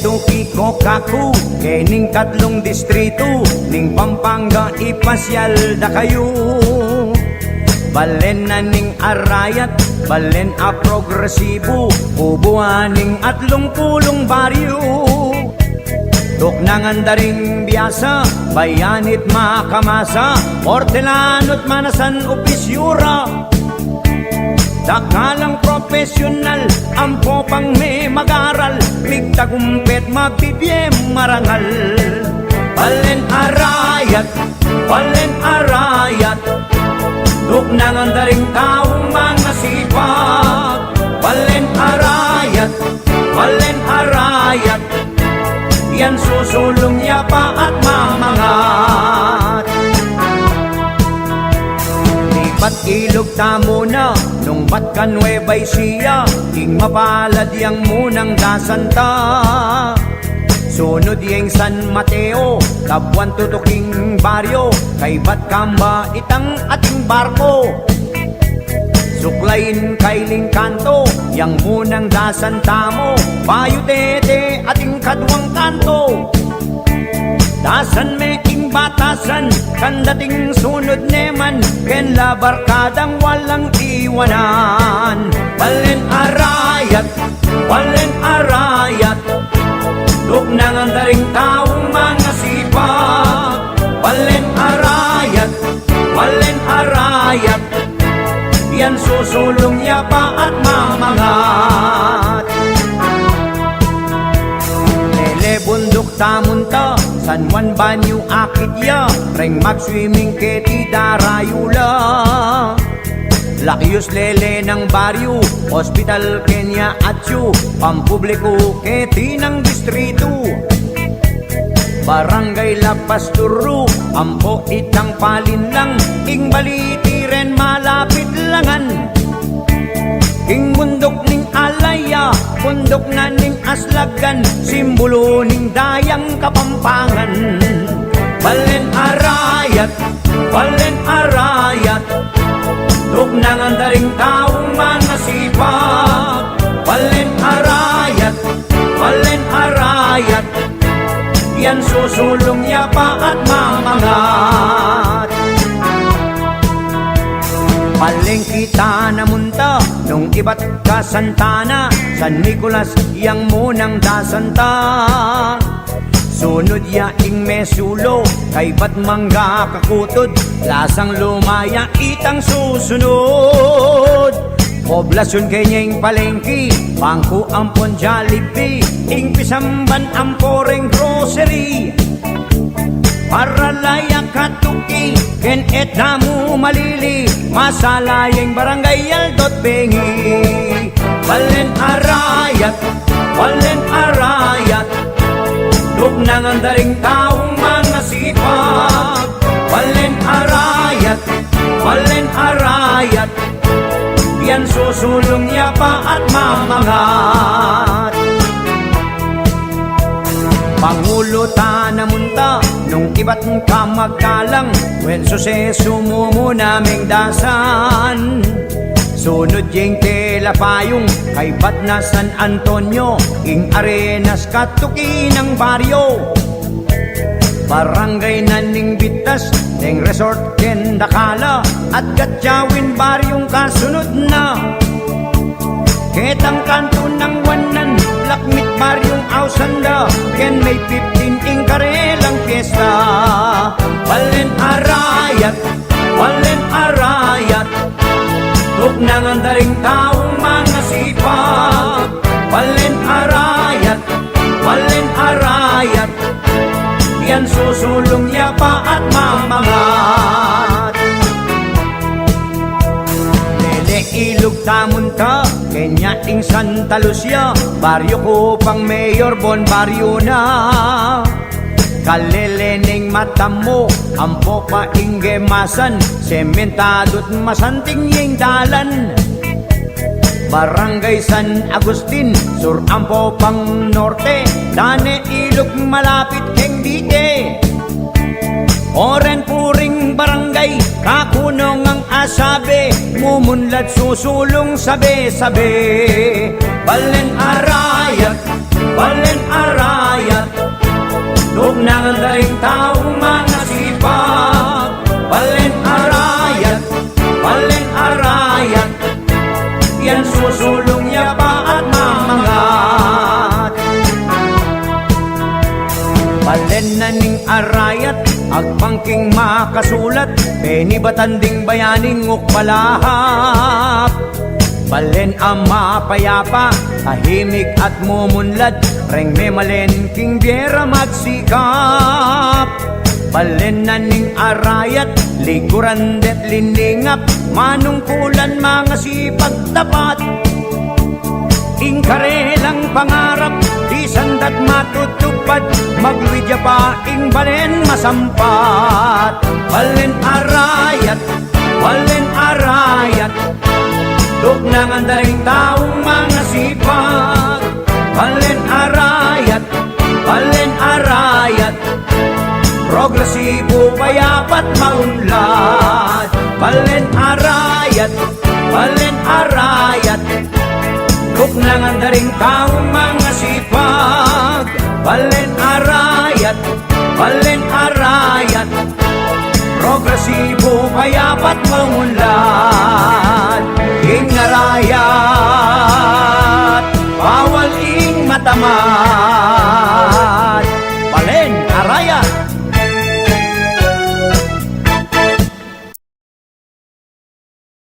tuki ko kaku kening katlong distrito ning Pampanga ipasyal da kayo. Balen na ning arayat, balen a progresibo, ubuaning atlong pulong baryo. Tuknangan daring biyasa, bayanit makamasa, hortelanot manasan opisyura. Dakalang profesional, ampo pang may mag-aral, migtagumpet mabibiyem marangal. Balen arayat, balen arayat, tuknangan daring taong mga sipag. Balen arayat, balen arayat, yan susulong yapa at mamangat. Lipat ilog tamo na, nung bat ka Nueva Ecija, ing mapalad yang munang dasanta. Sunod yung San Mateo, Tabuan tutuking baryo, kay Batkamba itang ating barko. Suklayin kailing kanto, yang munang dasan tamo, Bayo tete ating kadwang kanto. Dasan me ing batasan, kandating sunod neman, ken la barkadang walang iwanan. Balen arayat, balen arayat, tuknangan daring taong mga sipag. Balen arayat, balen arayat, yan susulong yapa at mamangat. Lele bundok tamunta, San Juan Banyo akidya, reng mag-swimming keti darayula. Lakyos lele ng baryo, hospital Kenya atyo, pampubliko keti ng distrito. Barangay La Pasturo, ampo itang palinlang, ing baliti ren malapit langan. Ing bundok ning alaya, bundok na ning aslagan, simbolo ning dayang Kapampangan. Balen arayat, balen arayat, tuknangan daring taong mga sipag. Balen arayat, balen arayat, yan susulong yapa at mamangat. Paling kita namunta, nung iba't ka Santana, San Nicolas yang munang dasanta. Sunod ya ing mesulo, kay Batmanga kakutod, lasang lumaya itang susunod. Poblasyon kenyeng palengki, bangko ampon Jollibee, ing pisamban amporeng grocery. Para layak katuki, ken etnamu malili, masalayeng barangay Aldot Bengi. Balen arayat, balen arayat, tuknangan daring taong mga sipag. Balen arayat, balen arayat, yan susulong yapa at mamangat. Pangulo ta namunta, nung iba't ka magkalang, when suseso mo naming dasan. Sunod yung Telapayong, kay Batna San Antonio, ing Arenas katuki ng baryo. Barangay na ning Bitas, ning Resort ken Dakala, at Gatjawin baryong kasunod na. Ketang kanto ng Wanan, Lakmit baryong Ausanda, ken may 15 ing Karelang Fiesta. Balen arayat, balen arayat, tuknangan daring taong mga sipag. Balen arayat, balen arayat, yan susulong yapa at mamangat. Lele ilog tamunta, Kenya ing Santa Lucia, baryo ko pang Mayor Bon baryo na. Kalelening mata mo, ampo pa ing gemasan, sementadot masanting yung dalan. Barangay San Agustin, sur ampo pang norte, dane ilog malapit keng dite. Oren puring barangay, kakunong ang asabe, mumunlad susulong sabe-sabe. Balen arayat, balen arayat, dugnang daing taong mga sipag. Balen arayat, yan susulong niya pa at mamangat. Balen na ning arayat, agpangking makasulat, penibatan ding bayaning ukpalahap. Balen ang mapayapa, tahimik at mumunlad, reng memalen king biera magsikap. Balen na ning arayat, likuran det liningap, manungkulan mga sipag tapat. Ingkarelang pangarap, di sandat matutupad, maglwidya pa ing balen masampat. Balen arayat, dugnang ang daing taong mga sipag. Balen arayat, progresibo payapat maunlad. Balen arayat, dugnang ang daing taong mga sipag. Balen arayat, progresibo payapat maunlad.